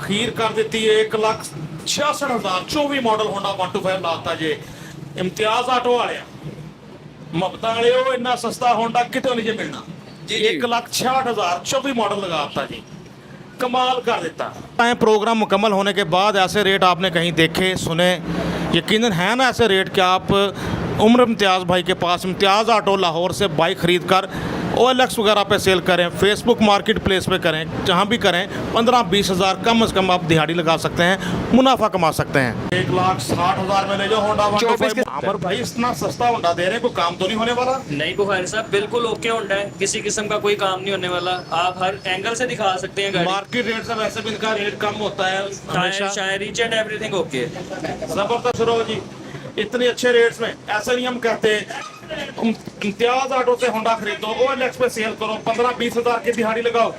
अखीर कर दी है 1,66,000 24 model Honda 125 लाता जे इम्तियाज ऑटो वाले मुफ्ता वाले हो इन्ना सस्ता होंडा कितों नहीं जे मिलना जी, जी। 1,66,000 24 मॉडल लगाता जी कमाल कर देता है। प्रोग्राम मुकम्मल होने के बाद ऐसे रेट आपने कहीं देखे सुने यकीनन है ना ऐसे रेट कि आप उम्र इम्तियाज़ भाई के पास इम्तियाज़ ऑटो लाहौर से बाइक ख़रीद कर OLX वगैरह पे सेल करें, फेसबुक मार्केट प्लेस पे करें, जहाँ भी करें 15-20 हज़ार कम से कम आप दिहाड़ी लगा सकते हैं, मुनाफा कमा सकते हैं। 1,60,000 में ले जाओ होंडा 125। अमर भाई इतना सस्ता होंडा दे रहे हैं, कोई काम तो नहीं होने वाला? नहीं बुखारी साहब, बिल्कुल ओके होंडा है, किसी किस्म का कोई काम नहीं होने वाला। आप हर एंगल से दिखा सकते हैं गाड़ी। मार्केट रेट से वैसे भी इनका रेट कम होता है हमेशा। Tyre reach and everything okay. जबरदस्त रहो जी, इतने अच्छे रेट्स में ऐसे नहीं हम कहते। इम्तियाज ऑटो से होंडा खरीदो, OLX पे सेल करो, 15-20 हज़ार की दिहाड़ी लगाओ।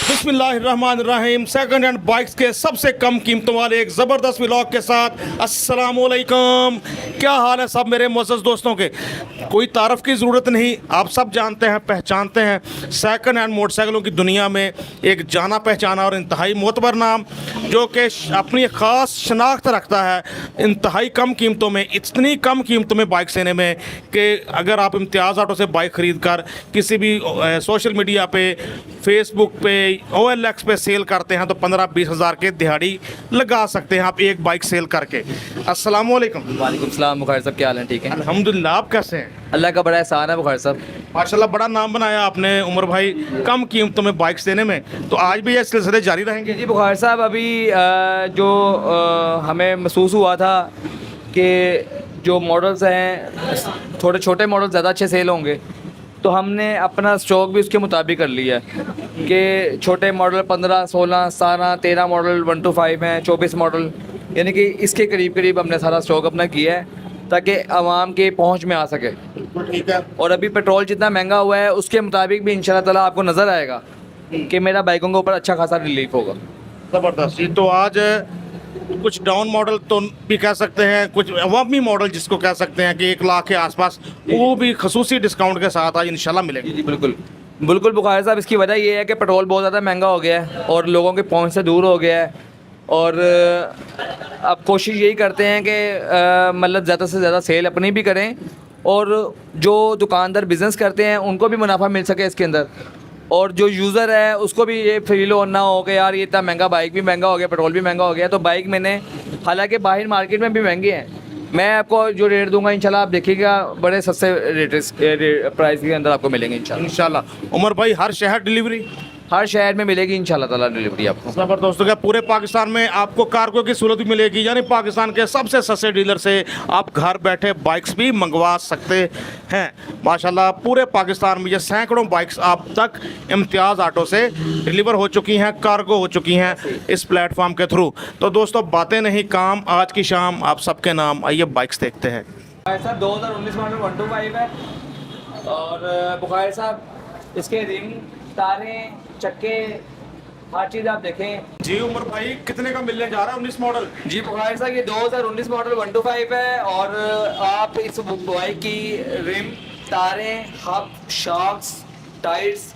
बिस्मिल्लाहिर्रहमानिर्रहीम। सेकंड हैंड बाइक्स के सबसे कम कीमतों वाले एक ज़बरदस्त व्लॉग के साथ अस्सलाम वालेकुम। क्या हाल है सब मेरे मुअज़्ज़ज़ दोस्तों के? कोई तारफ़ की ज़रूरत नहीं, आप सब जानते हैं पहचानते हैं सेकंड हैंड मोटरसाइकिलों की दुनिया में एक जाना पहचाना और इंतहाई मोतबर नाम जो कि अपनी ख़ास शनाख्त रखता है इंतहाई कम कीमतों में, इतनी कम कीमतों में बाइक लेने में कि अगर आप इम्तियाज़ ऑटो से बाइक ख़रीद कर किसी भी सोशल मीडिया पे, फेसबुक पे, OLX पे सेल करते हैं तो 15-20 हज़ार के दिहाड़ी लगा सकते हैं आप एक बाइक सेल करके। अस्सलाम वालेकुम। वालेकुम सलाम बुखारी साहब, क्या हाल है? ठीक है अल्हम्दुलिल्लाह, आप कैसे हैं? अल्लाह का बड़ा एहसान है बुखारी साहब। माशाल्लाह बड़ा नाम बनाया आपने उमर भाई कम कीमतों में बाइक्स देने में, तो आज भी ये सिलसिले जारी रहेंगे? जी बुखारी साहब, अभी जो हमें महसूस हुआ था कि जो मॉडल्स हैं थोड़े छोटे मॉडल ज़्यादा अच्छे सेल होंगे, तो हमने अपना स्टॉक भी उसके मुताबिक कर लिया है कि छोटे मॉडल 15, 16, 17, 13 मॉडल 125 हैं, 24 मॉडल, यानी कि इसके करीब करीब हमने सारा स्टॉक अपना किया है ताकि आवाम के पहुंच में आ सके। ठीक है। और अभी पेट्रोल जितना महंगा हुआ है उसके मुताबिक भी इंशाल्लाह ताला आपको नज़र आएगा कि मेरा बाइकों के ऊपर अच्छा खासा रिलीफ होगा। ज़बरदस्त। तो आज कुछ डाउन मॉडल तो भी कह सकते हैं, कुछ अवामी मॉडल जिसको कह सकते हैं कि 1 लाख के आसपास, वो भी खसूसी डिस्काउंट के साथ आज इंशाल्लाह मिलेंगे। जी बिल्कुल बिल्कुल बुखारी साहब, इसकी वजह ये है कि पेट्रोल बहुत ज़्यादा महंगा हो गया है और लोगों के पहुंच से दूर हो गया है, और अब कोशिश यही करते हैं कि मतलब ज़्यादा से ज़्यादा सेल अपनी भी करें और जो दुकानदार बिज़नेस करते हैं उनको भी मुनाफा मिल सके इसके अंदर, और जो यूज़र है उसको भी ये फील हो ना हो कि यार ये इतना महंगा, बाइक भी महंगा हो गया, पेट्रोल भी महंगा हो गया। तो बाइक मैंने, हालांकि बाहर मार्केट में भी महंगे हैं, मैं आपको जो रेट दूंगा इंशाल्लाह आप देखिएगा बड़े सस्ते प्राइस के अंदर आपको मिलेंगे इंशाल्लाह। उमर भाई हर शहर डिलीवरी? हर शहर में मिलेगी इंशाल्लाह ताला डिलीवरी आपको। ज़बरदस्त। क्या पूरे पाकिस्तान में आपको कार्गो की सूरत भी मिलेगी, यानी पाकिस्तान के सबसे सस्ते डीलर से आप घर बैठे बाइक्स भी मंगवा सकते हैं। माशाल्लाह पूरे पाकिस्तान में ये सैकड़ों बाइक्स आप तक इम्तियाज़ ऑटो से डिलीवर हो चुकी हैं, कार्गो हो चुकी हैं इस प्लेटफॉर्म के थ्रू। तो दोस्तों बातें नहीं काम, आज की शाम आप सबके नाम, आइए बाइक्स देखते हैं। साहब 2019 मॉडल 125 है, और बुखारी साहब इसके रिंग, तारें, चक्के, हर चीज़ आप देखें। जी उमर भाई कितने का मिलने जा रहा है 19 मॉडल? जी बुखारी साहब, ये 2019 मॉडल 125 है, और आप इस बाइक की रिम, तारें, हब, शॉक्स, टायर्स,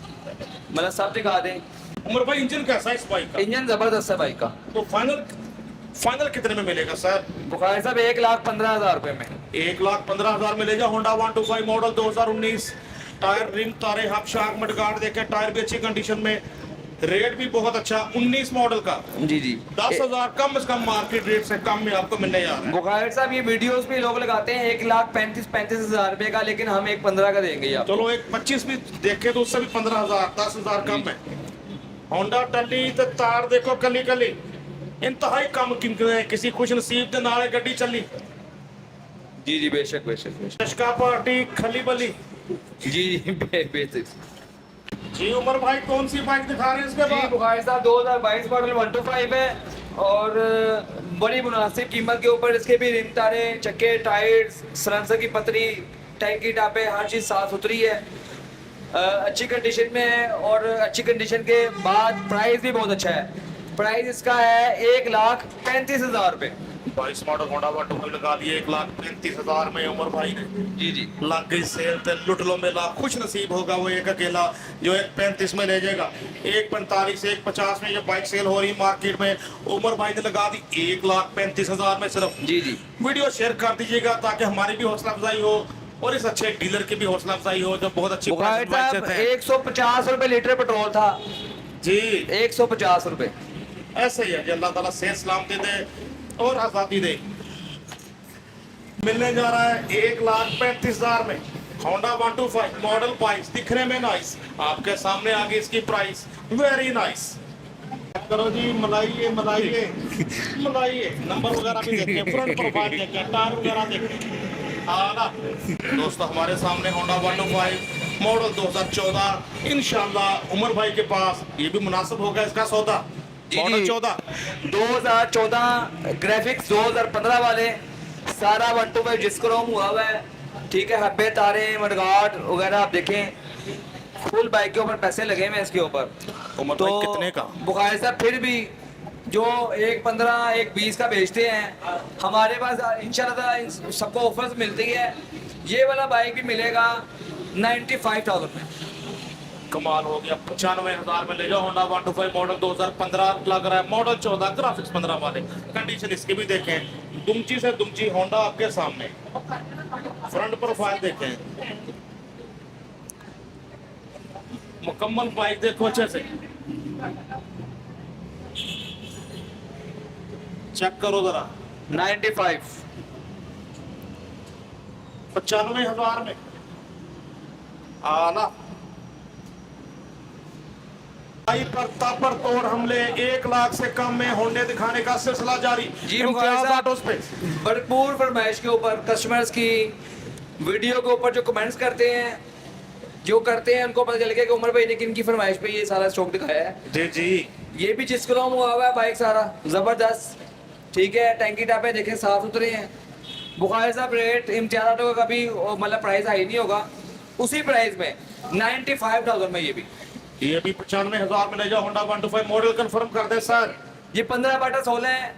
मतलब सब दिखा दें। उमर भाई इंजन कैसा है इस बाइक का? इंजन ज़बरदस्त है बाइक का। तो फाइनल कितने में मिलेगा सर? बुखारी साहब 1,15,000 रुपये में। 1,15,000 मिलेगा। होंडा 125 मॉडल 2019, टायर, रिम, तारे, हब, शाक, मडगार्ड देखें, टायर भी अच्छी कंडीशन में, रेट भी बहुत अच्छा 19 मॉडल का। जी जी 10,000 कम से कम मार्केट रेट से कम में आपको मिलने जा रहा है। बुखारी साहब ये वीडियोस भी लोग लगाते हैं 1,35,000 रुपये का, लेकिन हम 1,15,000 का देंगे आप। चलो 1,25 भी देखे तो उससे भी 15,000, 10,000 कम है। होंडा टली तो तार देखो कली कली, इंतहाई कम कीमत है, किसी खुश नसीब के नाल गड्डी चली। जी जी बेशक बेशक बेशक। चश्का पार्टी खली बली। जी बेशक। जी उमर भाई कौन सी बाइक दिखा रहे हैं इसके जी बाद? बुखारी साहब 2022 मॉडल 125 है, और बड़ी मुनासिब कीमत के ऊपर इसके भी रिम, तारे, चक्के, टायर्स, सलेंसर की पतरी, टैंक की टापे, हर चीज़ साफ़ सुथरी है, अच्छी कंडीशन में है, और अच्छी कंडीशन के बाद प्राइस भी बहुत अच्छा है। प्राइस इसका है 1,35,000 रुपये। 22 मॉडल होंडा वाटो को लगा दिए 1,35,000 में उमर भाई ने। जी जी लग गई सेल ते लुट लो मेला, खुश नसीब होगा वो एक अकेला जो 1,35 में ले जाएगा। 1,45 1,50 में ये बाइक सेल हो रही है मार्केट में, उमर भाई ने लगा दी 1,35,000 में सिर्फ। जी जी वीडियो शेयर कर दीजिएगा ताकि हमारी भी हौसला अफजाई हो और इस अच्छे डीलर की भी हौसला अफजाई हो जो बहुत अच्छी बुखारी प्राइस साहब देते हैं। 150 रुपए लीटर पेट्रोल था जी 150 रुपए। ऐसे ही है जी, अल्लाह ताला सेहत सलामती दे और आज़ादी दे। मिलने जा रहा है 1,35,000 में होंडा 125 मॉडल 22, दिखने में नाइस, आपके सामने आ गई इसकी प्राइस, वेरी नाइस। करो जी, मलाइए मलाइए मलाइए, नंबर वगैरह भी देखें, फ्रंट प्रोफाइल देखें, टायर वगैरह देखें। आला दोस्तों हमारे सामने होंडा 125 मॉडल 2014 इंशाल्लाह उमर भाई के पास, ये भी मुनासिब होगा इसका सौदा। जी, मॉडल जी। 14 ग्राफिक्स 2015 वाले सारा 125 जिसक्रोम हुआ हुआ है, ठीक है। हब्बे तारे मडगार्ड वगैरह आप देखें, फुल बाइक के ऊपर पैसे लगे हुए हैं इसके ऊपर। उमर भाई कितने का? बुखारी साहब फिर भी जो 1.15 1.20 का बेचते हैं, हमारे पास इंशाल्लाह सबको ऑफर्स मिलती है। ये वाला बाइक भी मिलेगा 95,000 में। कमाल हो गया, 95,000 में ले जाओ होंडा 125 मॉडल 2015 लग रहा है, मॉडल 14 ग्राफिक्स 15 वाले। कंडीशन इसकी भी देखें, दुमची से दुमची होंडा आपके सामने, फ्रंट प्रोफाइल देखें, मुकम्मल बाइक देखो अच्छे से, चेक करो जरा। 95 95,000 में आला पर तापर तोड़ हमले, 1 लाख से कम में होंडे दिखाने का सिलसिला जारी। जी, इम्तियाज ऑटोस पे भरपूर फरमाइश के ऊपर कस्टमर्स की वीडियो के ऊपर जो कमेंट्स करते हैं, जो करते हैं उनको पता चल गया कि उमर भाई ने किन की फरमाइश पे ये सारा स्टॉक दिखाया है। जी जी ये भी जिस क्रोम हुआ हुआ है बाइक सारा जबरदस्त, ठीक है। टैंकी टापे देखें साफ सुथरे हैं। बुखारी साहब रेट इम्तियाज ऑटो का कभी मतलब प्राइस हाई नहीं होगा, उसी प्राइस में 95,000 में ये भी 95,000 में ले जाओ होंडा 125 मॉडल कंफर्म कर दे सर। ये 15/16 है,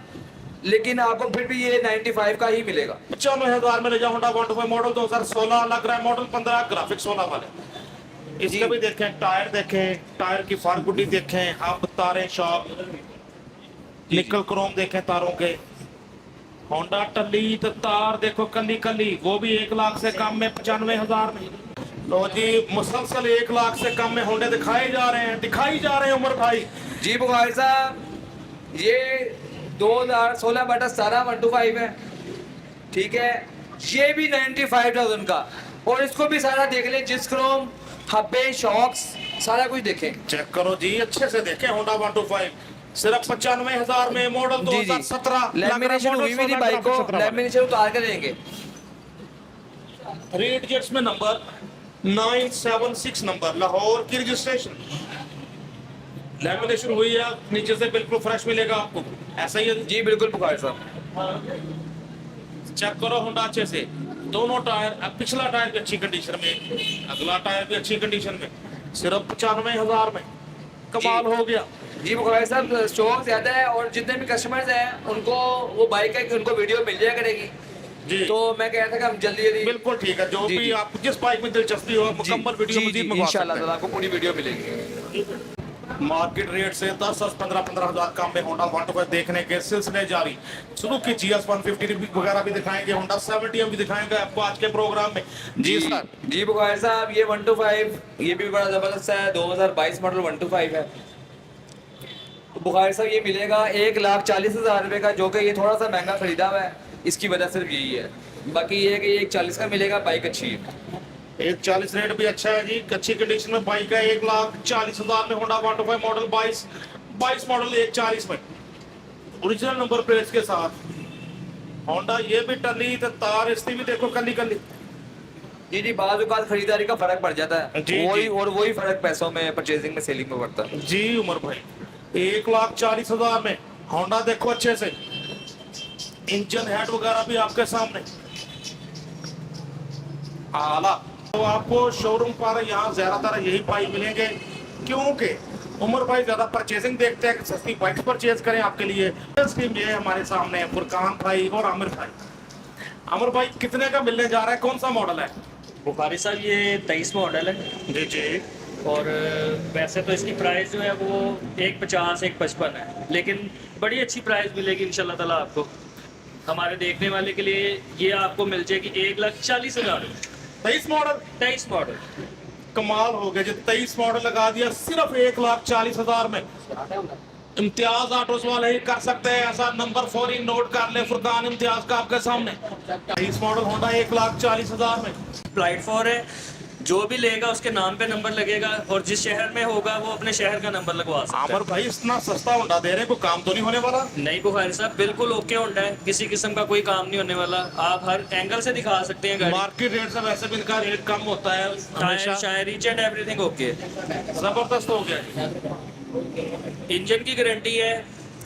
लेकिन आपको फिर भी ये 95 का ही मिलेगा। 95,000 में ले जाओ होंडा 125 मॉडल 2016 लग रहा है, मॉडल 15 ग्राफिक्स 16 वाले। इसका भी देखें, टायर देखें, टायर की फारगुडी देखें, हब तारे शॉप निकल क्रोम देखें तारों के, होंडा टली तो तार देखो कली कली, वो भी 1 लाख से कम में 95,000 में। लो जी, मुसलसल 1 लाख से कम में होंडे दिखाई जा रहे हैं उमर भाई। जी बुखारी साहब, ये 2016/17 125 है, ठीक है। ये भी 95,000 का, और इसको भी सारा देख लें, जिस क्रोम हब्बे शॉक्स सारा कुछ देखें, चेक करो जी, अच्छे से देखें। होंडा 125 सिर्फ 95,000 में, मॉडल 2017। लेमिनेशन हुई मेरी बाइक को, लेमिनेशन उतार के देंगे। 3 डिजिट्स में नंबर 976 नंबर, लाहौर की रजिस्ट्रेशन, लेमिनेशन हुई है, नीचे से बिल्कुल फ्रेश मिलेगा आपको, ऐसा ही है जी बिल्कुल बुखारी साहब। चेक करो होंडा अच्छे से, दोनों टायर, पिछला टायर भी अच्छी कंडीशन में, अगला टायर भी अच्छी कंडीशन में, सिर्फ 95,000 में। कमाल हो गया जी बुखारी साहब, स्टॉक ज्यादा है और जितने भी कस्टमर्स हैं उनको वो बाइक है कि उनको वीडियो मिल जाया करेगी जी। तो मैं कह रहा था कि हम जल्दी जल्दी बिल्कुल ठीक है, जो जी, भी जी। आपको जिस बाइक में दिलचस्पी हो मुकम्मल वीडियो मजीद मंगवा इंशाल्लाह सकते ताला हैं। आपको पूरी वीडियो मिलेगी। मार्केट रेट से 10-15,000 कम में होंडा 125 देखने के सिलसिले जारी। सुजुकी GS 150 वगैरह भी दिखाएंगे, होंडा 70 भी दिखाएंगे आपको आज के प्रोग्राम में। जी सर। जी बुखारी साहब, ये 125 ये भी बड़ा जबरदस्त है, 2022 मॉडल 125 है। तो बुखारी साहब ये मिलेगा 1,40,000 रुपये का, जो कि ये थोड़ा सा महंगा खरीदा हुआ है, इसकी वजह सिर्फ यही है। बाकी ये है कि 1,40,000 का मिलेगा, बाइक अच्छी है। 1,40,000 रेट भी अच्छा है जी, अच्छी कंडीशन में बाइक है। 1,40,000 में होंडा 125 मॉडल 22 मॉडल 1,40,000 में ओरिजिनल नंबर प्लेट के साथ। होंडा ये भी टली तो तार इसकी भी देखो कली कली। जी जी, बाज़ औक़ात खरीदारी का फर्क पड़ जाता है, जी, वही जी। और वही फर्क पैसों में, परचेजिंग में, सेलिंग में पड़ता है। जी उमर भाई, 1,40,000 में होंडा देखो अच्छे से, इंजन हेड वगैरह भी आपके सामने आला। तो आपको शोरूम पर यहाँ ज्यादातर यही बाइक मिलेंगे, क्योंकि उमर भाई ज्यादा परचेजिंग देखते हैं कि सस्ती बाइक्स परचेज करें आपके लिए। टीम ये है हमारे सामने फुरकान भाई और आमिर भाई। आमिर भाई कितने का मिलने जा रहा है, कौन सा मॉडल है? बुखारी साहब ये 23 मॉडल है जी जी। और वैसे तो इसकी प्राइस जो है वो 150 155 है, लेकिन बड़ी अच्छी प्राइस मिलेगी इंशाल्लाह ताला आपको। हमारे देखने वाले के लिए ये आपको मिल जाएगी 1,40,000। 23 मॉडल 23 मॉडल कमाल हो गया जी, 23 मॉडल लगा दिया सिर्फ 1,40,000 में। इम्तियाज ऑटोस वाले ही कर सकते हैं ऐसा। नंबर 4 ही नोट कर ले फुरकान इम्तियाज का आपके सामने। 23 मॉडल होंडा 1,40,000 में। प्लेटफॉर्म है, जो भी लेगा उसके नाम पे नंबर लगेगा और जिस शहर में होगा वो अपने शहर का नंबर लगवा सकता है। आमिर भाई इतना सस्ता होंडा दे रहे हैं, कोई काम तो नहीं होने वाला? नहीं बुखारी साहब, बिल्कुल ओके होंडा है, किसी किस्म का कोई काम नहीं होने वाला। आप हर एंगल से दिखा सकते हैं गाड़ी। मार्केट रेट से वैसे भी इनका रेट कम होता है हमेशा। Tyre reach and everything okay. जबरदस्त हो गया। इंजन की गारंटी है,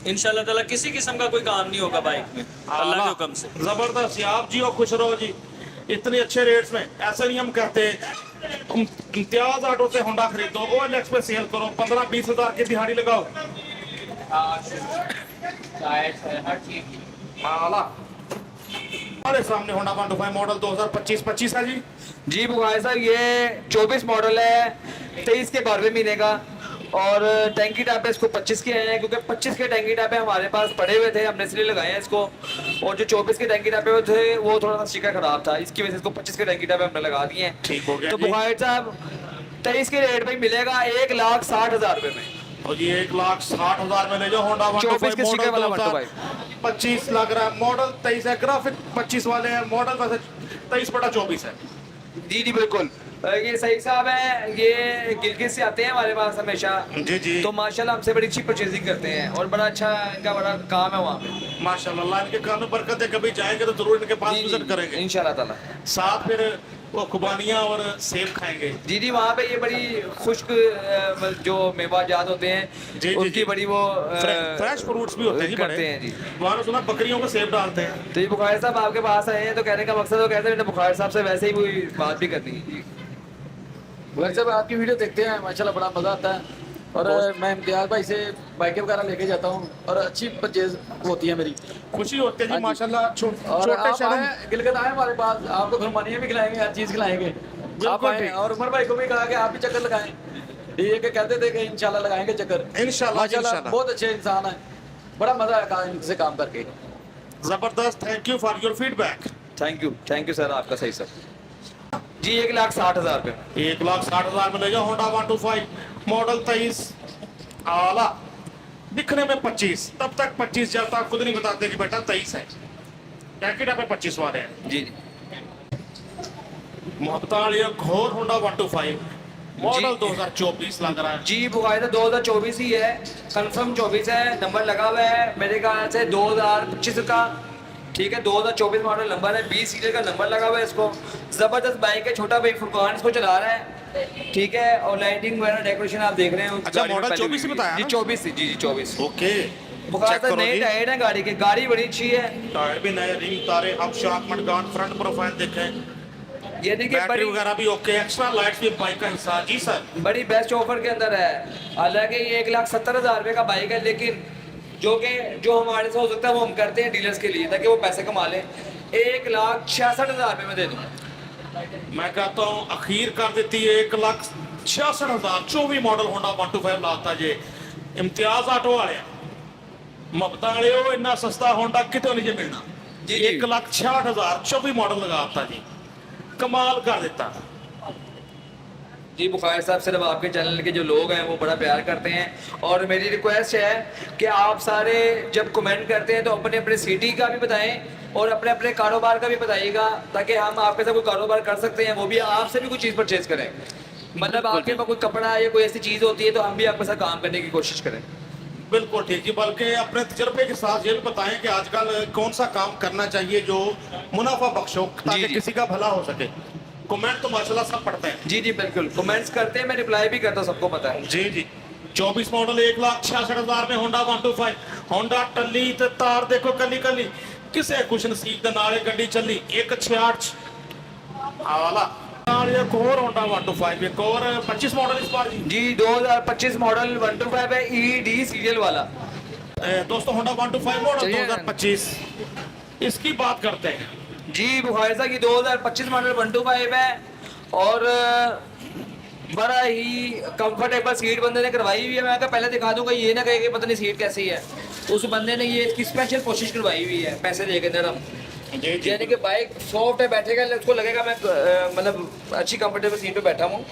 इंशाल्लाह ताला किसी किस्म का कोई काम नहीं होगा बाइक में, अल्लाह के हुक्म से। जबरदस्त। आप जियो खुश रहो जी, इतने अच्छे रेट्स में। ऐसे नहीं हम कहते इम्तियाज ऑटो से होंडा खरीदो, OLX पे सेल करो, 15-20 हजार की दिहाड़ी लगाओ। आला। हमारे सामने होंडा 125 मॉडल 2025 है जी। जी बुखारी साहब ये 24 मॉडल है, 23 के 12वें महीने का। और टैंकी टापे इसको 25 के हैं, क्योंकि 25 के टैंकी टापे हमारे पास पड़े हुए थे, हमने इसलिए लगाए हैं इसको। और जो 24 के टैंकी टापे थे वो थोड़ा सा स्टिकर खराब था, इसकी वजह से इसको 25 के टैंकी टापे हमने लगा दिए हैं। ठीक हो गया तो जी। बुखारी साहब 23 के रेट में मिलेगा 1,60,000 रुपए में। और ये 1,60,000 में ले जाओ होंडा 24 के स्टिकर वाला 25 लग रहा है। मॉडल 23 है, ग्राफिक 25 वाले हैं, मॉडल वैसे 23/24 है। जी जी बिल्कुल। ये सही साहब है, ये गिलगित से आते हैं हमारे पास हमेशा। जी जी। तो माशाल्लाह हमसे बड़ी अच्छी परचेजिंग करते हैं और बड़ा अच्छा इनका बड़ा काम है वहाँ पे। माशाल्लाह, अल्लाह इनके काम में बरकत है। कभी जाएंगे तो जरूर इनके पास विजिट करेंगे इंशाल्लाह ताला। साथ फिर वो खुबानियाँ और सेब खाएंगे। जी जी, वहाँ पे ये बड़ी खुश्क जो मेवाजात होते हैं जी, उनकी जी। बड़ी वो फ्रेश फ्रूट्स भी होते हैं जी, करते हैं जी। वहाँ ने सुना बकरियों को सेब डालते हैं। तो ये बुखारी साहब आपके पास आए हैं तो कहने का मकसद वो कहते हैं मैंने बुखारी साहब से वैसे ही कोई बात भी करनी है जी। भाई साहब आपकी वीडियो देखते हैं, माशाल्लाह बड़ा मज़ा आता है। और मैं इम्तियाज़ भाई से बाइकें वगैरह लेके जाता हूँ और अच्छी परचेज होती है मेरी। खुशी होती है जी हाँ जी। माशाल्लाह। और छोटे आप शहरों में आए गिलगित आए हमारे पास, आपको घुमानियाँ भी खिलाएंगे, हर चीज़ खिलाएंगे। आप आए ठीक। और उमर भाई को भी कहा कि आप भी चक्कर लगाएं। ये कि कहते थे कि इंशाल्लाह लगाएंगे चक्कर। इंशाल्लाह, माशाल्लाह इंशाल्लाह। बहुत अच्छे इंसान है, बड़ा मज़ा आया इनसे काम करके। जबरदस्त। Thank you for your feedback. Thank you sir, आपका सही सर। जी 1,60,000 रुपये। 1,60,000 में ले जाओ होंडा 125 मॉडल 23 आला। दिखने में 25, तब तक 25 जब तक खुद नहीं बताते कि बेटा 23 है। टैकेटा पे 25 वाले हैं जी जी मोहब्बतालिया घोर होंडा 125 मॉडल जी। 2024 लग रहा है। जी बुखारी 2024 ही है, कंफर्म 24 है, नंबर लगा हुआ है मेरे ख्याल से 2025 का। ठीक है, 2024 मॉडल नंबर है, 20 सीटर का नंबर लगा हुआ है इसको। ज़बरदस्त बाइक है, छोटा भाई फुरकान इसको चला रहा है। ठीक है, और लाइटिंग वगैरह डेकोरेशन आप देख रहे हैं। अच्छा, गाड़ी में मॉडल पहले 24 ही हुई। बताया जी ना? 24 जी जी 24। ओके। बुखारी चेक साहब करो नए जी। टायर है गाड़ी के, गाड़ी बड़ी अच्छी है। टायर भी नए, रिंग तारे, अब शॉक मडगार्ड, फ्रंट प्रोफाइल देखें, ये देखिए बैटरी बड़ी वगैरह भी ओके, एक्स्ट्रा लाइट्स भी बाइक का हिस्सा। जी सर। बड़ी बेस्ट ऑफर के अंदर है। हालांकि ये 1,70,000 रुपये का बाइक है, लेकिन जो हमारे से हो सकता है वो हम करते हैं डीलर्स के लिए, ताकि वो पैसे कमा लें। 1,66,000 रुपये में दे दूँ। मैं कहता हूँ अखीर कर देती है 1,66,000 24 मॉडल होंडा 125 लाता जे इम्तियाज ऑटो वाले मबता वाले हो। इतना सस्ता होंडा कितने नहीं जे मिलना जी, जी। 1,66,000 24 मॉडल लगाता जी, कमाल कर देता। जी बुखारी साहब, सिर्फ आपके चैनल के जो लोग हैं वो बड़ा प्यार करते हैं, और मेरी रिक्वेस्ट है कि आप सारे जब कमेंट करते हैं तो अपने अपने सिटी का भी बताएं और अपने अपने कारोबार का भी बताइएगा, ताकि हम आपके साथ कोई कारोबार कर सकते हैं, वो भी आपसे भी कुछ चीज़ परचेज करें। मतलब आपके पास कोई कपड़ा या कोई ऐसी चीज़ होती है तो हम भी आपके साथ काम करने की कोशिश करें। बिल्कुल ठीक जी, बल्कि अपने तजर्बे के साथ ये भी बताएं कि आजकल कौन सा काम करना चाहिए जो मुनाफा बख्श हो, ताकि जी। किसी का भला हो सके। कमेंट तो माशाल्लाह सब पढ़ते हैं। जी जी बिल्कुल, कमेंट्स करते हैं, मैं रिप्लाई भी करता हूँ, सबको पता है। जी जी। 24 मॉडल 1,66,000 में होंडा 125 होंडा टल्ली ते तार देखो कली कली किसे खुश नसीब दे नाले गड्डी चली 168 आला और एक और होंडा 125, एक और 25 मॉडल इस बार जी। जी 2025 मॉडल 125 है, ईडी सीरियल वाला। दोस्तों होंडा 125 मॉडल चलिए। 2025, इसकी बात करते हैं। जी बुखारी साहब की 2025 मॉडल 125 है और बड़ा ही कंफर्टेबल सीट बंदे ने करवाई हुई है। मैं कहा पहले दिखा दूंगा, ये ना कहे कि पता नहीं सीट कैसी है। उस बंदे ने ये इसकी स्पेशल कोशिश करवाई हुई है पैसे दे के नरम, यानी कि बाइक सॉफ्ट है, बैठेगा उसको लगेगा मैं मतलब अच्छी कंफर्टेबल सीट पे बैठा हूँ।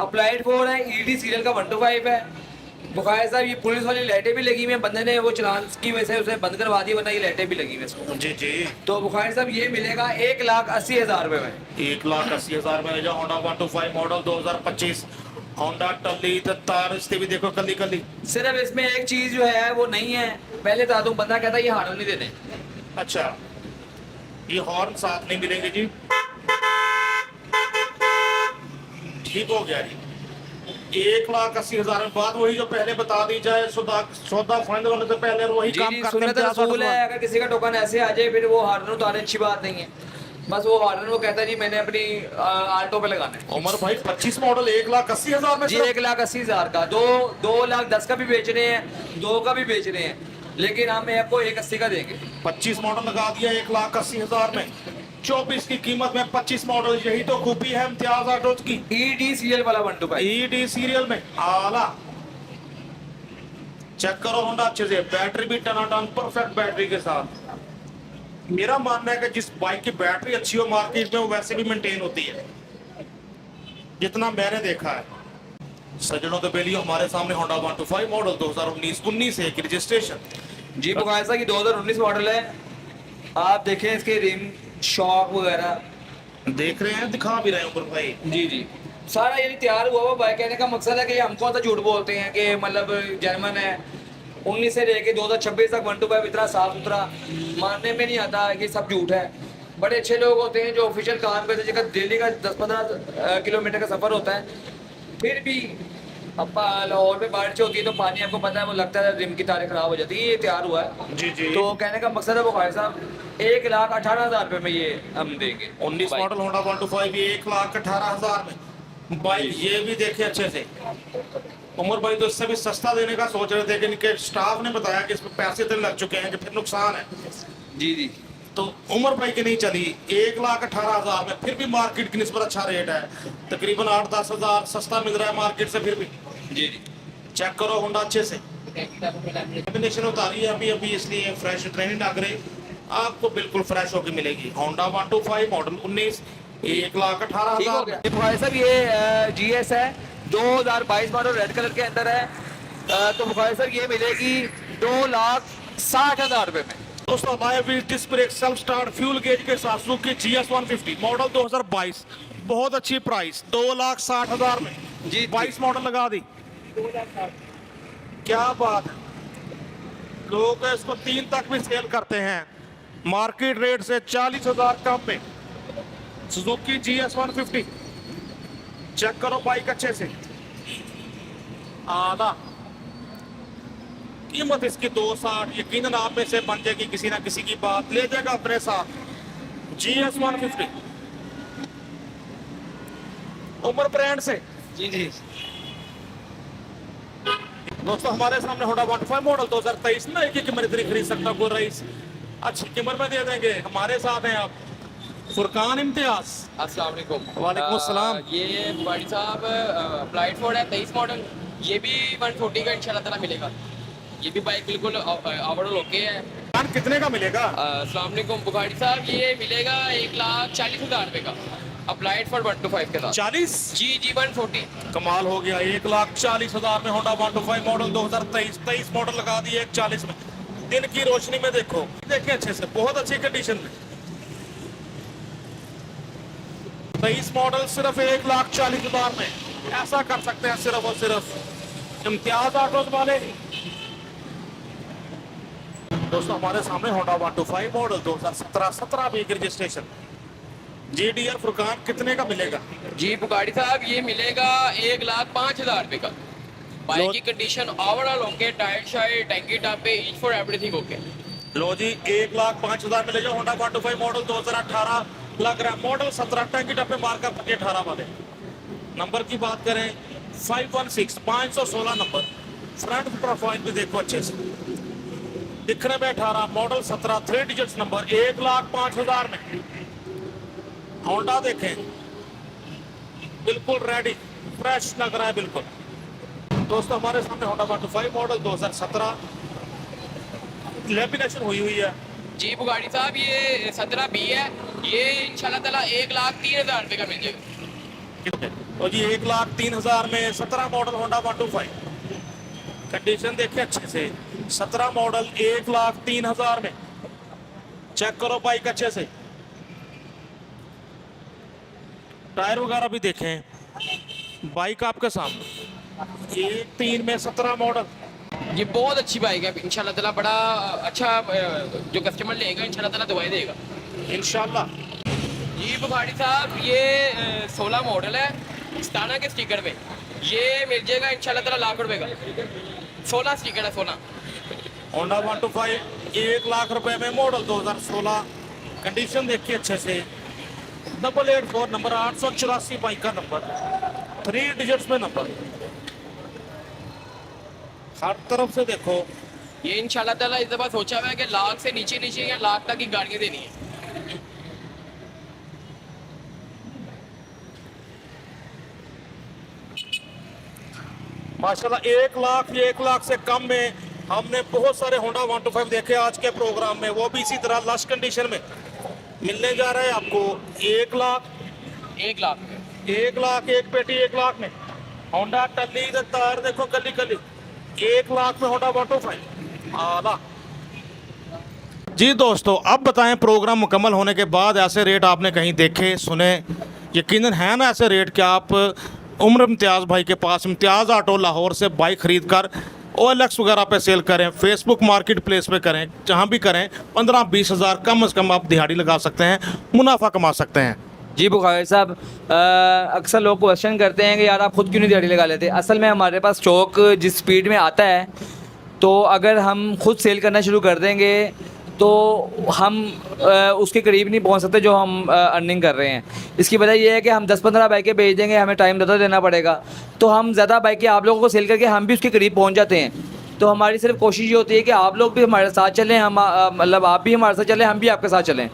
अप्लाइड फोर है, ईडी सीरियल का 125 है। बुखारी साहब ये पुलिस वाली लाइटें भी लगी हुई हैं, बंदे ने वो चलान की वजह से उसे बंद करवा दी, वरना ये लाइटें भी लगी हुई हैं इसको। जी जी। तो बुखारी साहब ये मिलेगा 1,80,000 रुपये में। 1,80,000 में जो होंडा 125 मॉडल 2025 होंडा टल्ली तार इससे भी देखो कली कली। सिर्फ इसमें एक चीज जो है वो नहीं है, पहले बता दूं, बंदा कहता है ये हार्न नहीं देने। अच्छा, ये हॉर्न साथ नहीं मिलेंगे जी। ठीक हो गया जी। 1,80,000 में बात वही जो पहले बता दी जाए, सौदा फाइनल होने से पहले वही जी काम जी, करते सुन्नत हैं। रसूल है, अगर किसी का टोकन ऐसे आ जाए फिर वो हार्न उतारे अच्छी बात नहीं है। बस वो हार्न वो कहता है जी मैंने अपनी आल्टो पे लगाना है। उमर भाई 25 मॉडल 1,80,000 में जी 1,80,000 का, 2,10,000 का भी बेच रहे हैं, 2 का भी बेच रहे हैं, लेकिन हम आपको 1,80 का देंगे। 25 मॉडल लगा दिया 1,80,000 में। 24 की कीमत में 25 मॉडल, यही तो खूबी है इम्तियाज ऑटोज की। ईडी सीरियल वाला 125। ईडी सीरियल में आला। चेक करो होंडा अच्छे से, बैटरी भी टनाटन परफेक्ट बैटरी के साथ। मेरा मानना है कि जिस बाइक की बैटरी अच्छी हो मार्केट में वो वैसे भी मेंटेन होती है, जितना मैंने देखा है। सज्जनों तो बेलियो हमारे सामने होंडा 125 मॉडल 2019 एक रजिस्ट्रेशन। जी बुखारी साहब की 2019 मॉडल है। आप देखें इसके रिम शॉक वगैरह देख रहे हैं, दिखा भी रहे हैं ऊपर भाई। जी जी, सारा ये तैयार हुआ हुआ बाइक। कहने का मकसद है कि हम कौन सा झूठ बोलते हैं कि मतलब जर्मन है। 19 से लेके 2026 तक 125 इतना साफ सुथरा, मानने में नहीं आता, ये सब झूठ है। बड़े अच्छे लोग होते हैं जो ऑफिशियल काम करते हैं, जगह दिल्ली का 10-15 किलोमीटर का सफ़र होता है, फिर भी अपा लाहौर में बारिश होती है तो पानी आपको पता है वो लगता है रिम की तारें खराब हो जाती है। ये तैयार हुआ है। जी जी। तो कहने का मकसद है वो भाई साहब 1,18,000 रुपये में ये हम देंगे। 19 मॉडल होंडा 125 ये 1,18,000 में। बाइक ये भी देखे अच्छे से। उमर भाई तो इससे भी सस्ता देने का सोच रहे थे, लेकिन इनके स्टाफ ने बताया कि इसमें पैसे तो लग चुके हैं कि फिर नुकसान है। जी जी। तो उमर भाई की नहीं चली 1,18,000 में, फिर भी मार्केट की निस्बत अच्छा रेट है, तकरीबन 8-10 हज़ार सस्ता मिल रहा है मार्केट से। फिर भी जी जी, चेक करो होंडा अच्छे से। कॉम्बिनेशन उतारी है अभी अभी, इसलिए फ्रेश ट्रेनिंग लग रही, आपको बिल्कुल फ्रेश होकर मिलेगी। होंडा 125 मॉडल 19 ठीक हो 1,18,000 गया। ये बुखारी साहब ये जीएस है 2022 मॉडल, रेड कलर के अंदर है। तो बुखारी साहब ये मिलेगी 2,60,000 रुपये में। दोस्तों हमारे बीच disc brake self start fuel gauge के साथ सुजुकी GS 150 मॉडल 2022, बहुत अच्छी प्राइस 2,60,000 में। जी 22 मॉडल लगा दी, क्या बात है। लोग इसको 3 तक भी सेल करते हैं मार्केट रेट से 40,000 कम में। सुजुकी GS 150 चेक करो बाइक अच्छे से, आला। कीमत इसकी 2,60, यकीनन आप में से बन जाएगी किसी ना किसी की बात, ले जाएगा अपने साथ। GS 150 उमर ब्रांड से। जी जी। दोस्तों हमारे सामने होंडा 125 मॉडल 2023 ना, एक ही कीमत इतनी खरीद सकता कोई रईस, अच्छी कीमत में दे देंगे। हमारे साथ हैं आप फुरकान इम्तियाज। अस्सलाम वालेकुम। वालेकुम अस्सलाम। ये भाई साहब अप्लाइड फोर्ड है 23 मॉडल, ये भी 140 का इंशाल्लाह ताला मिलेगा। ये भी बाइक बिल्कुल ओवरऑल ओके है। फुरकान कितने का मिलेगा? अस्सलाम वालेकुम बुखारी साहब, ये मिलेगा 1,40,000 रुपये का अप्लाइड फॉर 125 के साथ। 40? जी 140। कमाल हो गया, 1,40,000 में होंडा 125 मॉडल 2023 मॉडल लगा दिए 1,40 में। दिन की रोशनी में देखो, देखिए अच्छे से, बहुत अच्छी कंडीशन में। 23 मॉडल सिर्फ 1,40,000 में, ऐसा कर सकते हैं सिर्फ और सिर्फ इम्तियाज ऑटोज वाले। दोस्तों हमारे सामने होंडा 125 मॉडल 2017 भी एक रजिस्ट्रेशन GDR फुरकान कितने का मिलेगा? जी बुखारी साहब ये मिलेगा 1,05,000 रुपये का। बाइक की कंडीशन ओवरऑल ओके, टायर शायर टैंकी टापे ईच फॉर एवरीथिंग ओके। लो जी 1,05,000 में ले जाओ होंडा 125 मॉडल 2018 लग रहा है। मॉडल 17 टैंकी टप्पे मार्कर 18 वाले। नंबर की बात करें 516 नंबर। फ्रंट प्रोफाइल भी देखो अच्छे से, दिखने में 18, मॉडल 17, 3 डिजिट्स नंबर, 1,05,000 में। होंडा देखें, बिल्कुल रेडी, फ्रेश लग रहा है बिल्कुल। दोस्तों हमारे सामने होंडा 125 मॉडल 2017 लेमिनेशन हुई है। जी बुगाड़ी साहब, ये 17B है। ये इंशाल्लाह ताला 1,03,000 रुपये का मिल जाएगा। तो जी 1,03,000 में 17 मॉडल होंडा 125। कंडीशन देखिए अच्छे से, 17 मॉडल 1,03,000 में। चेक करो बाइक अच्छे से, टायर वगैरह भी देखें। बाइक आपके सामने 1,03 में 17 मॉडल। ये बहुत अच्छी बाइक है इंशाल्लाह ताला, बड़ा अच्छा जो कस्टमर लेगा इंशाल्लाह ताला दवाई देगा इंशाल्लाह। जी बुखारी साहब, ये 16 मॉडल है, इस्ताना के स्टिकर में। ये मिल जाएगा इंशाल्लाह ताला लाख रुपए का। 16 स्टिकर है, 16। होंडा 125 1,00,000 रुपए में मॉडल 2016। कंडीशन देखिए अच्छे से, 884 नंबर, 884 बाइक का नंबर, 3 डिजिट्स में नंबर। हर तरफ से देखो। ये इंशाल्लाह ताला इस दफा सोचा हुआ है कि लाख से नीचे नीचे या लाख तक की गाड़ियाँ देनी है। माशाल्लाह 1,00,000 से कम में हमने बहुत सारे होंडा 125 देखे आज के प्रोग्राम में, वो भी इसी तरह लश कंडीशन में मिलने जा रहा है आपको। 1,00,000 1 लाख 1,00,000 एक पेटी 1,00,000 में। होंडा टल्ली तार देखो कली कली, 1,00,000 में होंडा 125 आला। जी दोस्तों, अब बताएं प्रोग्राम मुकम्मल होने के बाद ऐसे रेट आपने कहीं देखे सुने? यकीनन है ना ऐसे रेट कि आप उम्र इम्तियाज़ भाई के पास इम्तियाज़ ऑटो लाहौर से बाइक ख़रीद कर OLX वगैरह पे सेल करें, फेसबुक मार्केट प्लेस पे करें, जहाँ भी करें 15-20 हज़ार कम से कम आप दिहाड़ी लगा सकते हैं, मुनाफा कमा सकते हैं। जी बुखारी साहब, अक्सर लोग क्वेश्चन करते हैं कि यार आप ख़ुद क्यों नहीं दिहाड़ी लगा लेते। असल में हमारे पास स्टॉक जिस स्पीड में आता है, तो अगर हम खुद सेल करना शुरू कर देंगे तो हम उसके करीब नहीं पहुंच सकते जो हम अर्निंग कर रहे हैं। इसकी वजह यह है कि हम 10-15 बाइकें बेच देंगे, हमें टाइम ज़्यादा देना पड़ेगा, तो हम ज़्यादा बाइकें आप लोगों को सेल करके हम भी उसके करीब पहुंच जाते हैं। तो हमारी सिर्फ कोशिश ये होती है कि आप लोग भी हमारे साथ चलें, हम मतलब आप भी हमारे साथ चलें, हम भी आपके साथ चलें।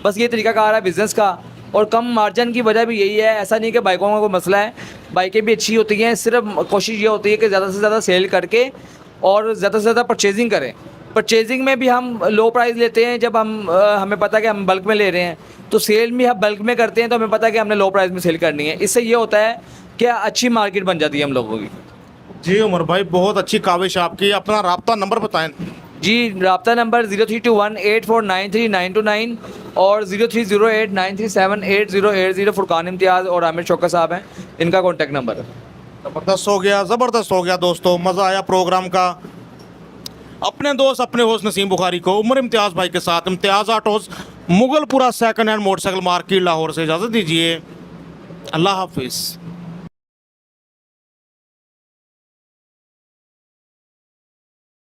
बस ये तरीका कार है बिज़नेस का। और कम मार्जिन की वजह भी यही है, ऐसा नहीं कि बाइकों का कोई मसला है, बाइकें भी अच्छी होती हैं, सिर्फ कोशिश ये होती है कि ज़्यादा से ज़्यादा सेल करके और ज़्यादा से ज़्यादा परचेजिंग करें। परचेजिंग में भी हम लो प्राइस लेते हैं जब हम हमें पता है कि हम बल्क में ले रहे हैं, तो सेल भी हम बल्क में करते हैं तो हमें पता है कि हमने लो प्राइस में सेल करनी है। इससे ये होता है कि अच्छी मार्केट बन जाती है हम लोगों की। जी उमर भाई, बहुत अच्छी काविश आपकी। अपना राब्ता नंबर बताएं। जी, राब्ता नंबर 0321849399 और 030893788080। फुरकान इम्तियाज़ और आमिर चौका साहब हैं, इनका कॉन्टैक्ट नंबर है। ज़बरदस्त हो गया, ज़बरदस्त हो गया दोस्तों, मज़ा आया प्रोग्राम का। अपने दोस्त अपने होस्ट नसीम बुखारी को उमर इम्तियाज़ भाई के साथ Imtiaz autos Mughalpura second hand motorcycle market Lahore से इजाज़त दीजिए। अल्लाह हाफिज़।